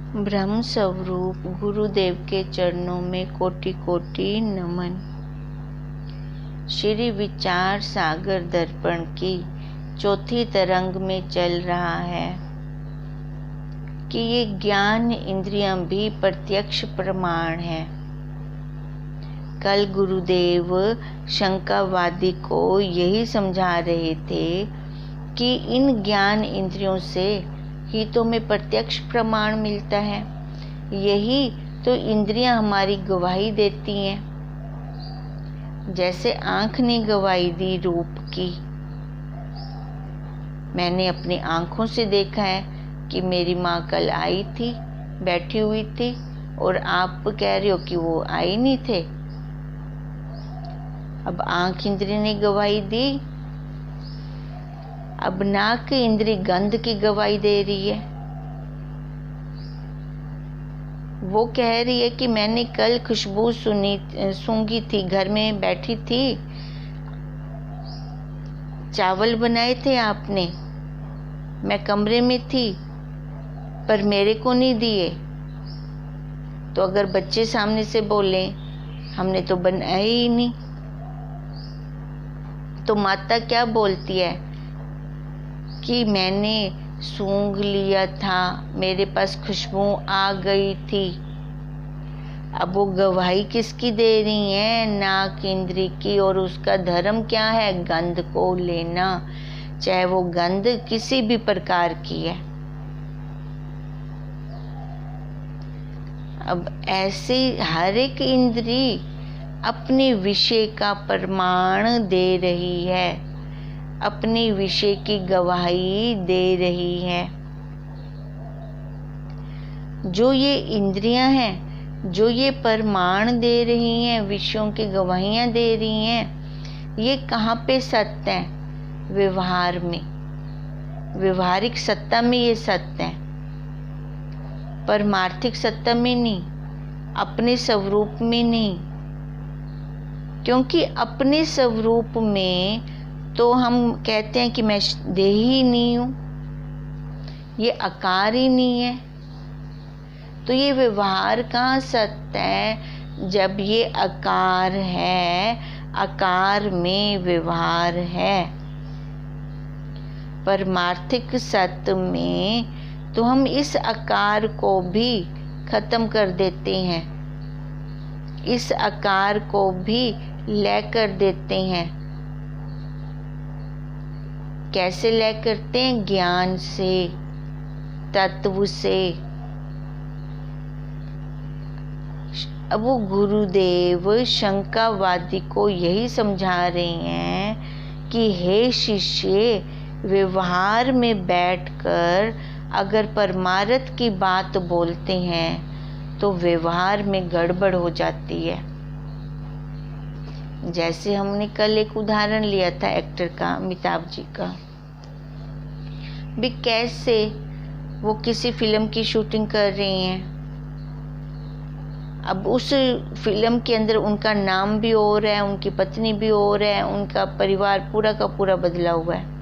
ब्रह्म स्वरूप गुरुदेव के चरणों में कोटि कोटि नमन। श्री विचार सागर दर्पण की चौथी तरंग में चल रहा है कि ये ज्ञान इंद्रियां भी प्रत्यक्ष प्रमाण है। कल गुरुदेव शंकावादी को यही समझा रहे थे कि इन ज्ञान इंद्रियों से ही तो हमें प्रत्यक्ष प्रमाण मिलता है, यही तो इंद्रियां हमारी गवाही देती हैं। जैसे आँख ने गवाही दी रूप की, मैंने अपनी आँखों से देखा है कि मेरी माँ कल आई थी, बैठी हुई थी, और आप कह रहे हो कि वो आई नहीं थे। अब आँख इंद्री ने गवाही दी, अब नाक इंद्री गंध की गवाही दे रही है। वो कह रही है कि मैंने कल खुशबू सूंघी थी, घर में बैठी थी, चावल बनाए थे आपने, मैं कमरे में थी पर मेरे को नहीं दिए। तो अगर बच्चे सामने से बोले हमने तो बनाए ही नहीं, तो माता क्या बोलती है कि मैंने सूंघ लिया था, मेरे पास खुशबू आ गई थी। अब वो गवाही किसकी दे रही है? नाक इंद्री की। और उसका धर्म क्या है? गंध को लेना, चाहे वो गंध किसी भी प्रकार की है। अब ऐसे हर एक इंद्री अपने विषय का प्रमाण दे रही है, अपने विषय की गवाही दे रही है। जो ये इंद्रियां हैं, जो ये प्रमाण दे रही हैं, विषयों की गवाहियां दे रही हैं, ये कहाँ पे सत्य है? व्यवहार में, व्यवहारिक सत्ता में ये सत्य है, परमार्थिक सत्ता में नहीं, अपने स्वरूप में नहीं। क्योंकि अपने स्वरूप में तो हम कहते हैं कि मैं देह ही नहीं हूँ, ये आकार ही नहीं है। तो ये व्यवहार कहाँ सत्य है? जब ये आकार है, आकार में व्यवहार है। परमार्थिक सत्य में तो हम इस आकार को भी खत्म कर देते हैं, इस आकार को भी लय कर देते हैं। कैसे लय करते हैं? ज्ञान से, तत्व से। अब वो गुरुदेव शंकावादी को यही समझा रहे हैं कि हे शिष्य, व्यवहार में बैठकर अगर परमार्थ की बात बोलते हैं तो व्यवहार में गड़बड़ हो जाती है। जैसे हमने कल एक उदाहरण लिया था एक्टर का, अमिताभ जी का भी, कैसे वो किसी फिल्म की शूटिंग कर रही हैं। अब उस फिल्म के अंदर उनका नाम भी और है, उनकी पत्नी भी और है, उनका परिवार पूरा का पूरा बदला हुआ है।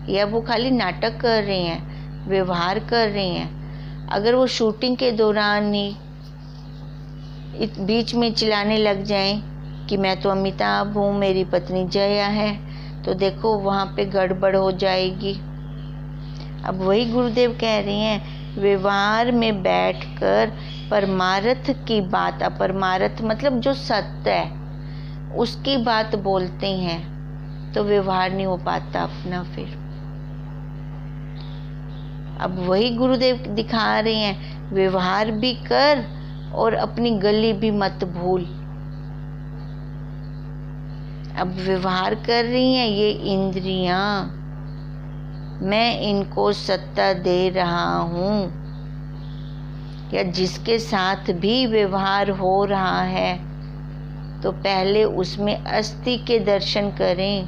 या वो खाली नाटक कर रही हैं, व्यवहार कर रही हैं। अगर वो शूटिंग के दौरान ही बीच में चिल्लाने लग जाएं कि मैं तो अमिताभ हूँ, मेरी पत्नी जया है, तो देखो वहाँ पे गड़बड़ हो जाएगी। अब वही गुरुदेव कह रही हैं, व्यवहार में बैठकर परमार्थ की बात, अपरमार्थ मतलब जो सत्य है उसकी बात बोलते हैं तो व्यवहार नहीं हो पाता अपना। फिर अब वही गुरुदेव दिखा रहे हैं, व्यवहार भी कर और अपनी गली भी मत भूल। अब व्यवहार कर रही हैं ये इंद्रियां, मैं इनको सत्ता दे रहा हूँ, या जिसके साथ भी व्यवहार हो रहा है तो पहले उसमें अस्थि के दर्शन करें,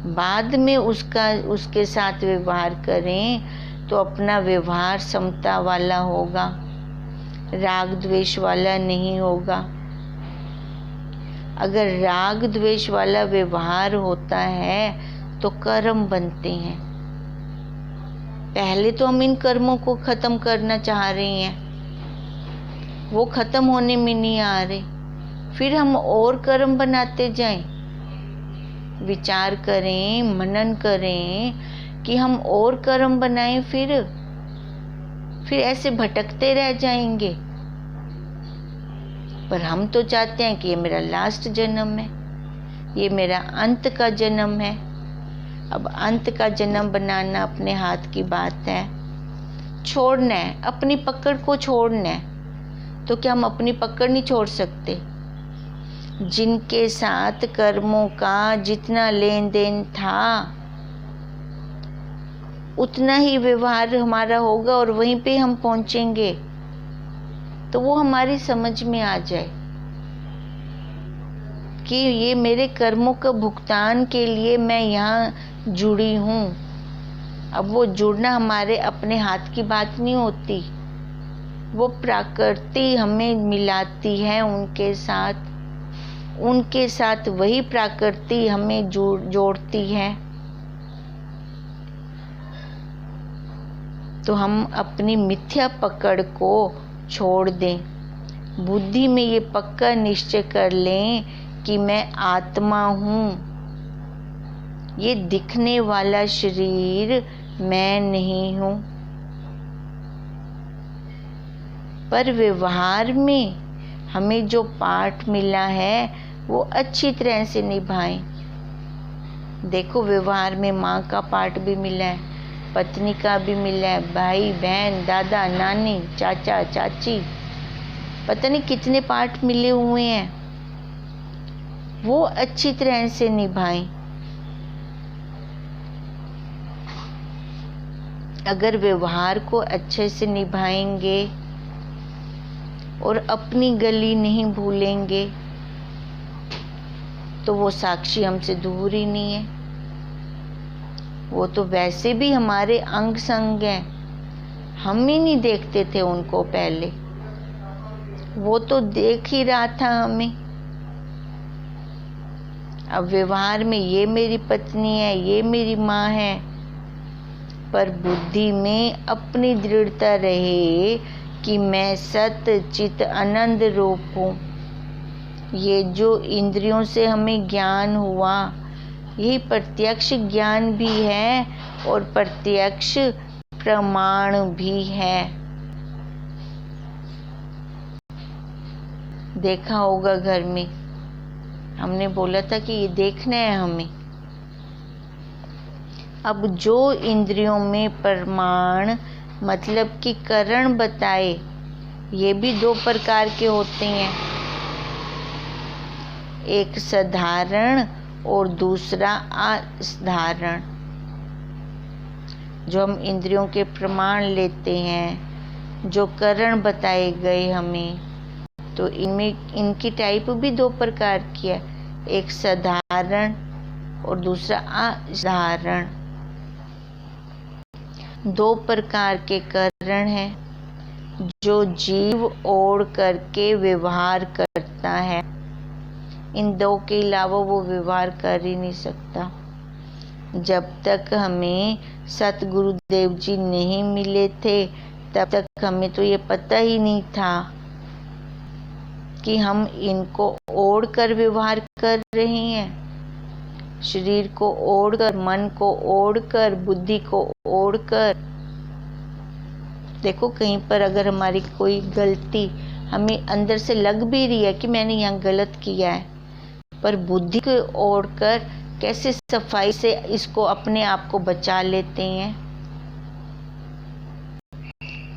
बाद में उसके साथ व्यवहार करें तो अपना व्यवहार समता वाला होगा, राग द्वेष वाला नहीं होगा। अगर राग द्वेष वाला व्यवहार होता है तो कर्म बनते हैं। पहले तो हम इन कर्मों को खत्म करना चाह रहे हैं, वो खत्म होने में नहीं आ रहे, फिर हम और कर्म बनाते जाएं। विचार करें, मनन करें कि हम और कर्म बनाएं, फिर ऐसे भटकते रह जाएंगे। पर हम तो चाहते हैं कि ये मेरा लास्ट जन्म है, ये मेरा अंत का जन्म है। अब अंत का जन्म बनाना अपने हाथ की बात है, छोड़ना है, अपनी पकड़ को छोड़ना है। तो क्या हम अपनी पकड़ नहीं छोड़ सकते? जिनके साथ कर्मों का जितना लेन देन था उतना ही व्यवहार हमारा होगा और वहीं पे हम पहुंचेंगे, तो वो हमारी समझ में आ जाए कि ये मेरे कर्मों का भुगतान के लिए मैं यहाँ जुड़ी हूँ। अब वो जुड़ना हमारे अपने हाथ की बात नहीं होती, वो प्रकृति हमें मिलाती है उनके साथ वही प्रकृति हमें जोड़ती है। तो हम अपनी मिथ्या पकड़ को छोड़ दें, बुद्धि में ये पक्का निश्चय कर लें कि मैं आत्मा हूँ, ये दिखने वाला शरीर मैं नहीं हूँ। पर व्यवहार में हमें जो पाठ मिला है वो अच्छी तरह से निभाएं। देखो, व्यवहार में माँ का पाठ भी मिला है, पत्नी का भी मिला है, भाई बहन, दादा नानी, चाचा चाची, पता नहीं कितने पाठ मिले हुए हैं, वो अच्छी तरह से निभाएं। अगर व्यवहार को अच्छे से निभाएंगे और अपनी गली नहीं भूलेंगे तो वो साक्षी हमसे दूर ही नहीं है। वो तो वैसे भी हमारे अंग संग हैं, हम ही नहीं देखते थे उनको पहले, वो तो देख ही रहा था हमें। अब व्यवहार में ये मेरी पत्नी है, ये मेरी माँ है, पर बुद्धि में अपनी दृढ़ता रहे कि मैं सत्य चित आनंद रूप हूँ। ये जो इंद्रियों से हमें ज्ञान हुआ, यही प्रत्यक्ष ज्ञान भी है और प्रत्यक्ष प्रमाण भी है। देखा होगा घर में, हमने बोला था कि ये देखना है हमें। अब जो इंद्रियों में प्रमाण मतलब कि कारण बताए, ये भी दो प्रकार के होते हैं, एक साधारण और दूसरा असाधारण। जो हम इंद्रियों के प्रमाण लेते हैं, जो कारण बताए गए हमें, तो इनमें इनकी टाइप भी दो प्रकार की है, एक साधारण और दूसरा असाधारण। दो प्रकार के कारण हैं जो जीव ओढ़ करके व्यवहार करता है। इन दो के अलावा वो व्यवहार कर ही नहीं सकता। जब तक हमें सतगुरुदेव जी नहीं मिले थे तब तक हमें तो ये पता ही नहीं था कि हम इनको ओढ़ कर व्यवहार कर रहे हैं। शरीर को ओढ़कर, मन को ओढ़कर, बुद्धि को ओढ़कर। देखो, कहीं पर अगर हमारी कोई गलती हमें अंदर से लग भी रही है कि मैंने यहाँ गलत किया है, पर बुद्धि को ओढ़कर कैसे सफाई से इसको अपने आप को बचा लेते हैं।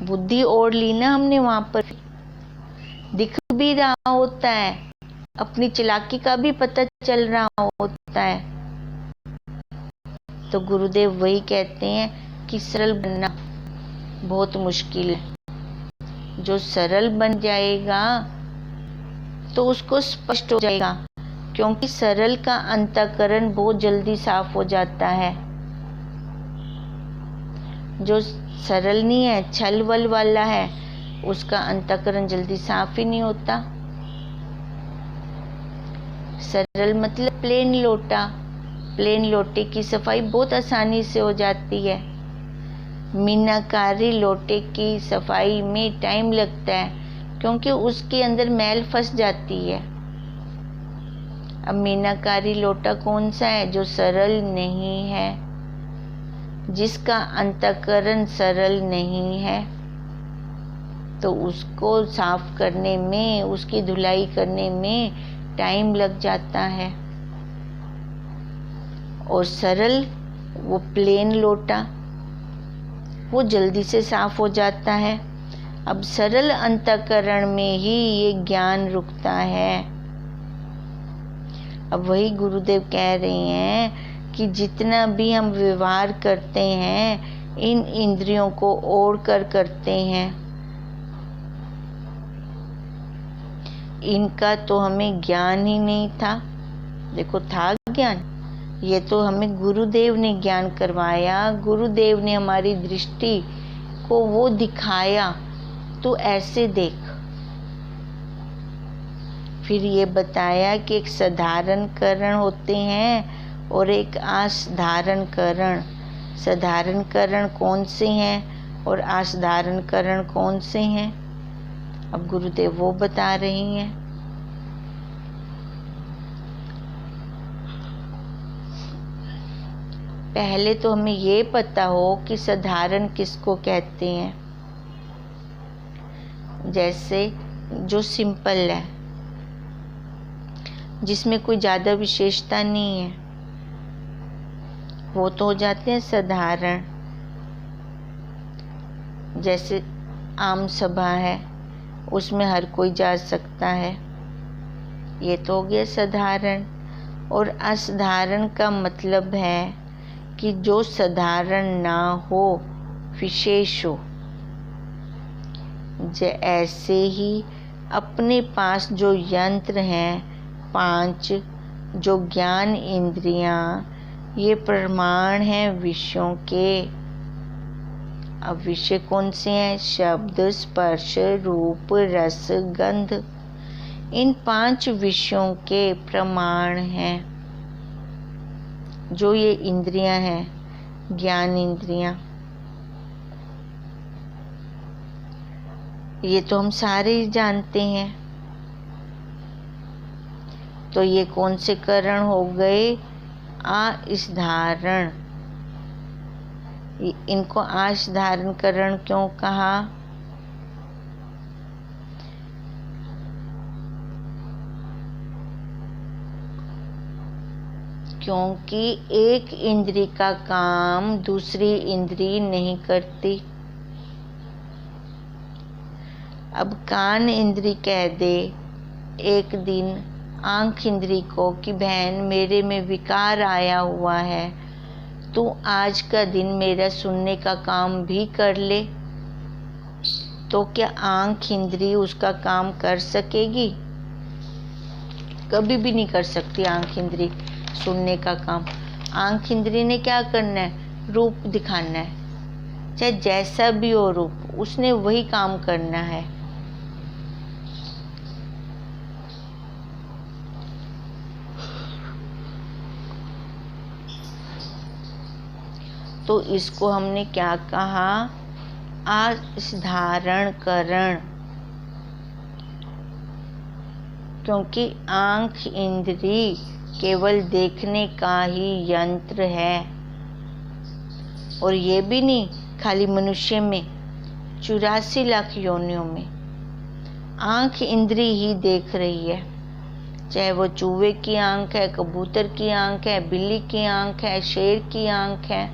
बुद्धि ओढ़ ली ना हमने, वहां पर दिख भी रहा होता है, अपनी चालाकी का भी पता चल रहा होता है। तो गुरुदेव वही कहते हैं कि सरल बनना बहुत मुश्किल है। जो सरल बन जाएगा तो उसको स्पष्ट हो जाएगा, क्योंकि सरल का अंतःकरण बहुत जल्दी साफ हो जाता है। जो सरल नहीं है, छल वल वाला है, उसका अंतःकरण जल्दी साफ ही नहीं होता। सरल मतलब प्लेन लोटा, प्लेन लोटे की सफाई बहुत आसानी से हो जाती है। मीनाकारी लोटे की सफाई में टाइम लगता है, क्योंकि उसके अंदर मैल फंस जाती है। अब मीनाकारी लोटा कौन सा है? जो सरल नहीं है, जिसका अंतःकरण सरल नहीं है, तो उसको साफ करने में, उसकी धुलाई करने में टाइम लग जाता है। और सरल, वो प्लेन लोटा, वो जल्दी से साफ हो जाता है। अब सरल अंतःकरण में ही ये ज्ञान रुकता है। अब वही गुरुदेव कह रहे हैं कि जितना भी हम व्यवहार करते हैं, इन इंद्रियों को ओढ़ कर करते हैं। इनका तो हमें ज्ञान ही नहीं था। देखो, था ज्ञान, ये तो हमें गुरुदेव ने ज्ञान करवाया, गुरुदेव ने हमारी दृष्टि को वो दिखाया, तो ऐसे देख। फिर ये बताया कि एक साधारण करण होते हैं और एक असाधारण करण। साधारण करण कौन से हैं और असाधारण करण कौन से हैं? अब गुरुदेव वो बता रही हैं। पहले तो हमें ये पता हो कि साधारण किसको कहते हैं। जैसे जो सिंपल है, जिसमें कोई ज़्यादा विशेषता नहीं है, वो तो हो जाते हैं साधारण। जैसे आम सभा है, उसमें हर कोई जा सकता है, ये तो हो गया साधारण। और असाधारण का मतलब है कि जो साधारण ना हो, विशेष हो। ऐसे ही अपने पास जो यंत्र हैं 5, जो ज्ञान इंद्रियां, ये प्रमाण हैं विषयों के। अब विषय कौन से हैं? शब्द, स्पर्श, रूप, रस, गंध। इन 5 विषयों के प्रमाण हैं जो ये इंद्रियां हैं, ज्ञान इंद्रियां। ये तो हम सारे ही जानते हैं। तो ये कौन से करण हो गए? असाधारण। इनको असाधारण करण क्यों कहा? क्योंकि एक इंद्री का काम दूसरी इंद्री नहीं करती। अब कान इंद्री कह दे एक दिन आंख इंद्री को कि बहन, मेरे में विकार आया हुआ है, तू आज का दिन मेरा सुनने का काम भी कर ले, तो क्या आंख इंद्री उसका काम कर सकेगी? कभी भी नहीं कर सकती आंख इंद्री सुनने का काम। आंख इंद्री ने क्या करना है? रूप दिखाना है, चाहे जैसा भी हो रूप, उसने वही काम करना है। तो इसको हमने क्या कहा? असाधारण करण। क्योंकि आंख इंद्री केवल देखने का ही यंत्र है। और ये भी नहीं खाली मनुष्य में, 84 लाख योनियों में आंख इंद्री ही देख रही है। चाहे वो चूहे की आंख है, कबूतर की आंख है, बिल्ली की आंख है, शेर की आंख है,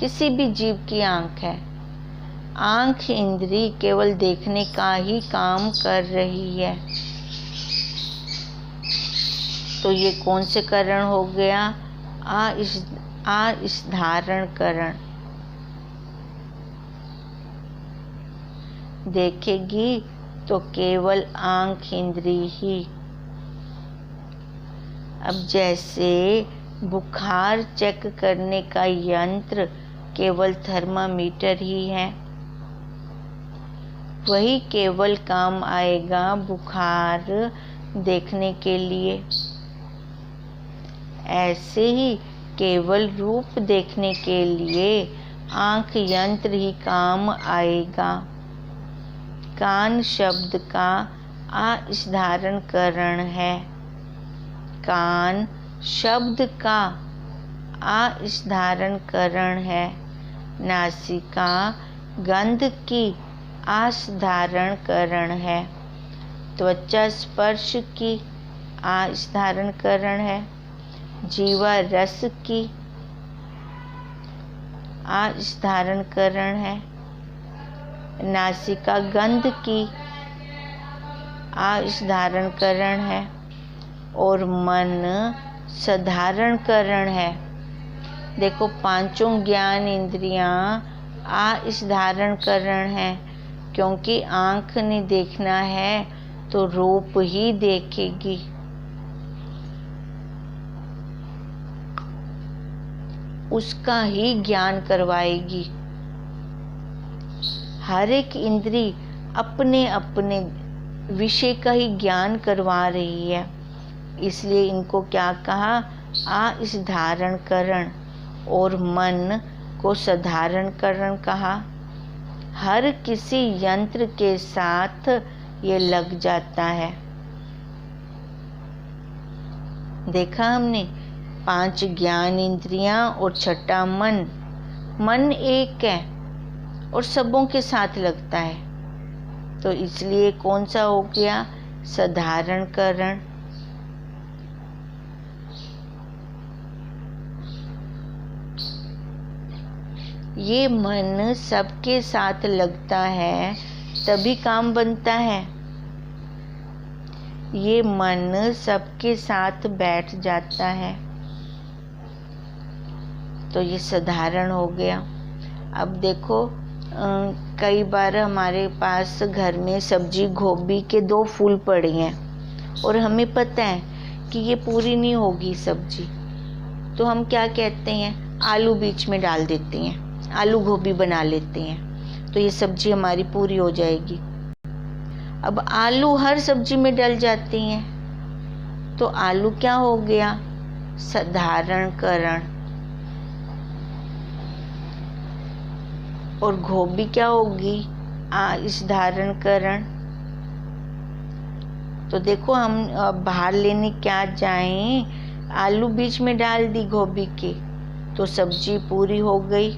किसी भी जीव की आंख है, आंख इंद्री केवल देखने का ही काम कर रही है। तो ये कौन से करण हो गया? असाधारण करण। देखेगी तो केवल आंख इंद्री ही। अब जैसे बुखार चेक करने का यंत्र केवल थर्मामीटर ही है, वही केवल काम आएगा बुखार देखने के लिए। ऐसे ही केवल रूप देखने के लिए आँख यंत्र ही काम आएगा। कान शब्द का आस्धारण करण है। कान शब्द का आस्धारण करण है। नासिका गंध की आस्धारण करण है। त्वचा स्पर्श की आस्धारण करण है। जीवा रस की आस्धारण करण है। नासिका गंध की आस्धारण करण है। और मन साधारण करण है। देखो, पांचों ज्ञान इंद्रियां आस्धारण करण है, क्योंकि आँख ने देखना है तो रूप ही देखेगी। उसका ही ज्ञान करवाएगी। हर एक इंद्री अपने अपने विषय का ही ज्ञान करवा रही है, इसलिए इनको क्या कहा? आस्धारण करण। और मन को साधारण करण कहा। हर किसी यंत्र के साथ ये लग जाता है। देखा हमने, 5 ज्ञान इंद्रियां और 6ठा मन। मन एक है और सबों के साथ लगता है, तो इसलिए कौन सा हो गया? साधारण करण। ये मन सबके साथ लगता है तभी काम बनता है। ये मन सबके साथ बैठ जाता है, तो ये साधारण हो गया। अब देखो, कई बार हमारे पास घर में सब्जी गोभी के 2 फूल पड़े हैं और हमें पता है कि ये पूरी नहीं होगी सब्जी, तो हम क्या कहते हैं? आलू बीच में डाल देते हैं, आलू गोभी बना लेते हैं, तो ये सब्जी हमारी पूरी हो जाएगी। अब आलू हर सब्जी में डल जाते हैं, तो आलू क्या हो गया? साधारणकरण। और गोभी क्या होगी? आस्धारणकरण। तो देखो, हम बाहर लेने क्या जाएं, आलू बीच में डाल दी गोभी के, तो सब्जी पूरी हो गई।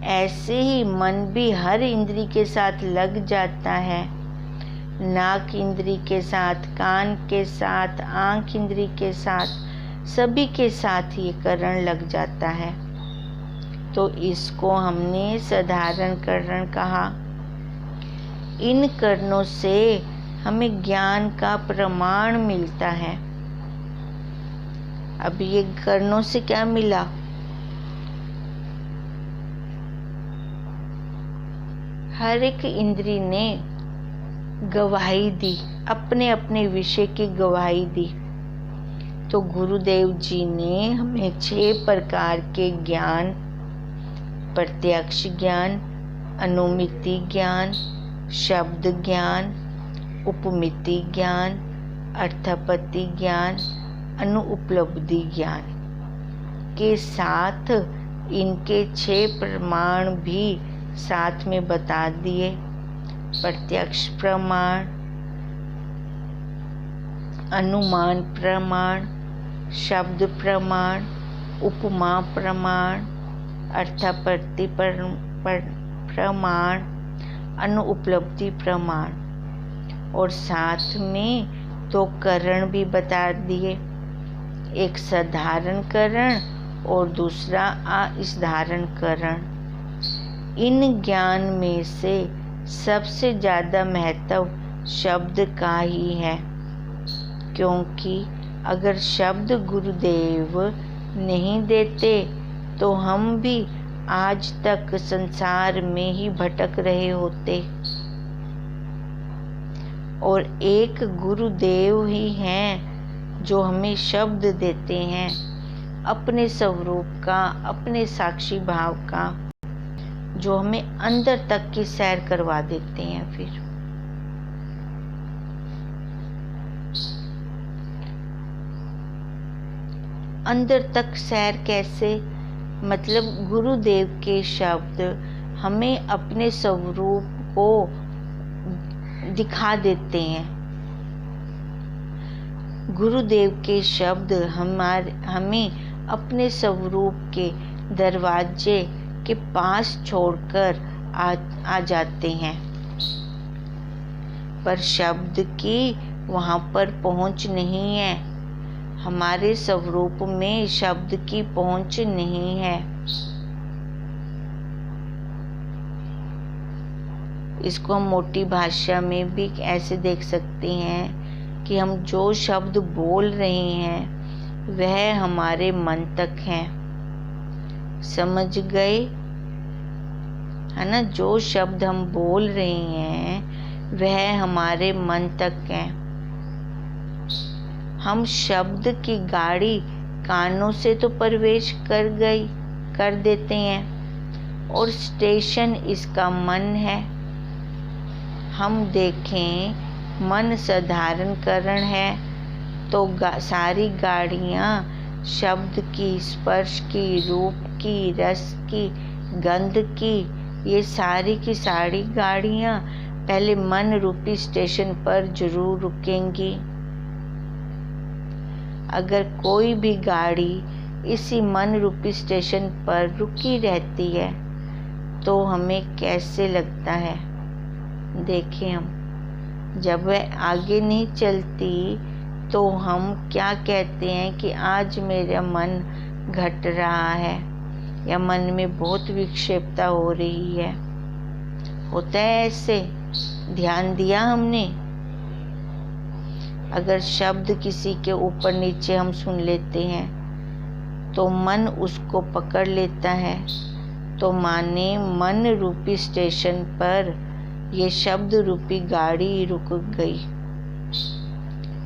ऐसे ही मन भी हर इंद्री के साथ लग जाता है। नाक इंद्री के साथ, कान के साथ, आँख इंद्री के साथ, सभी के साथ ये करण लग जाता है, तो इसको हमने साधारण करण कहा। इन करणों से हमें ज्ञान का प्रमाण मिलता है। अब ये करणों से क्या मिला? हर एक इंद्री ने गवाही दी, अपने अपने विषय की गवाही दी। तो गुरुदेव जी ने हमें 6 प्रकार के ज्ञान, प्रत्यक्ष ज्ञान, अनुमिति ज्ञान, शब्द ज्ञान, उपमिति ज्ञान, अर्थापत्ति ज्ञान, अनुपलब्धि ज्ञान के साथ इनके 6 प्रमाण भी साथ में बता दिए। प्रत्यक्ष प्रमाण, अनुमान प्रमाण, शब्द प्रमाण, उपमा प्रमाण, अर्थापत्ति प्रमाण, अनुपलब्धि प्रमाण, और साथ में 2 करण भी बता दिए, एक साधारण करण और दूसरा आस्धारण करण। इन ज्ञान में से सबसे ज़्यादा महत्व शब्द का ही है, क्योंकि अगर शब्द गुरुदेव नहीं देते तो हम भी आज तक संसार में ही भटक रहे होते। और एक गुरुदेव ही हैं जो हमें शब्द देते हैं, अपने स्वरूप का, अपने साक्षी भाव का, जो हमें अंदर तक की सैर करवा देते हैं। फिर अंदर तक सैर कैसे? मतलब गुरुदेव के शब्द हमें अपने स्वरूप को दिखा देते हैं। गुरुदेव के शब्द हमें अपने स्वरूप के दरवाजे के पास छोड़कर आ जाते हैं, पर शब्द की वहाँ पर पहुँच नहीं है। हमारे स्वरूप में शब्द की पहुँच नहीं है। इसको हम मोटी भाषा में भी ऐसे देख सकते हैं कि हम जो शब्द बोल रहे हैं वह हमारे मन तक है। समझ गए? है ना? जो शब्द हम बोल रहे हैं वह हमारे मन तक है। हम शब्द की गाड़ी कानों से तो प्रवेश कर देते हैं और स्टेशन इसका मन है। हम देखें मन साधारणकरण है तो सारी गाड़ियाँ शब्द की, स्पर्श की, रूप की, रस की, गंध की, ये सारी की सारी गाड़ियाँ पहले मन रूपी स्टेशन पर जरूर रुकेंगी। अगर कोई भी गाड़ी इसी मन रूपी स्टेशन पर रुकी रहती है तो हमें कैसे लगता है? देखें, हम जब वह आगे नहीं चलती तो हम क्या कहते हैं कि आज मेरा मन घट रहा है या मन में बहुत विक्षेपता हो रही है। होता है ऐसे? ध्यान दिया हमने? अगर शब्द किसी के ऊपर नीचे हम सुन लेते हैं तो मन उसको पकड़ लेता है, तो माने मन रूपी स्टेशन पर ये शब्द रूपी गाड़ी रुक गई,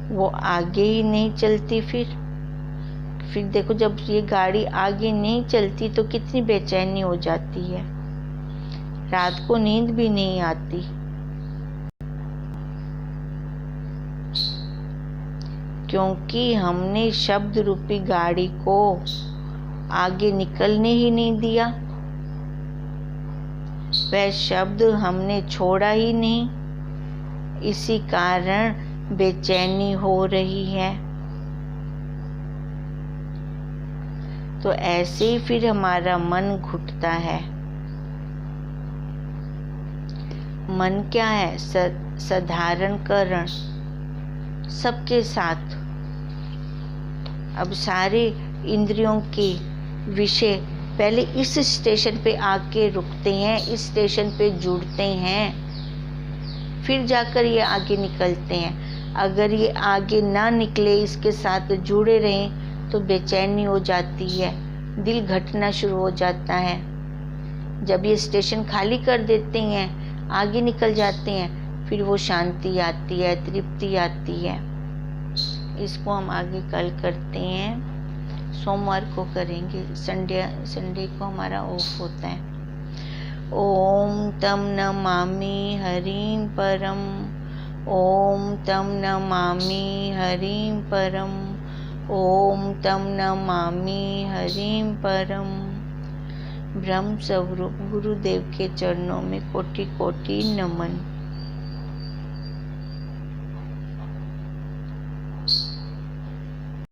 वो आगे ही नहीं चलती। फिर देखो, जब ये गाड़ी आगे नहीं चलती तो कितनी बेचैनी हो जाती है, रात को नींद भी नहीं आती। क्योंकि हमने शब्द रूपी गाड़ी को आगे निकलने ही नहीं दिया, वह शब्द हमने छोड़ा ही नहीं, इसी कारण बेचैनी हो रही है। तो ऐसे ही फिर हमारा मन घुटता है। मन क्या है? साधारणकरण सबके साथ। अब सारे इंद्रियों के विषय पहले इस स्टेशन पे आके रुकते हैं, इस स्टेशन पे जुड़ते हैं, फिर जाकर ये आगे निकलते हैं। अगर ये आगे ना निकले, इसके साथ जुड़े रहें तो बेचैनी हो जाती है, दिल घटना शुरू हो जाता है। जब ये स्टेशन खाली कर देते हैं, आगे निकल जाते हैं, फिर वो शांति आती है, तृप्ति आती है। इसको हम आगे कल करते हैं, सोमवार को करेंगे। संडे को हमारा ऑफ होता है। ओम तम नमामि हरिं परम, ओम तम नमामि हरिं परम, ओम तम नमामि हरिं परम। ब्रह्म स्वरूप गुरुदेव के चरणों में कोटि कोटि नमन।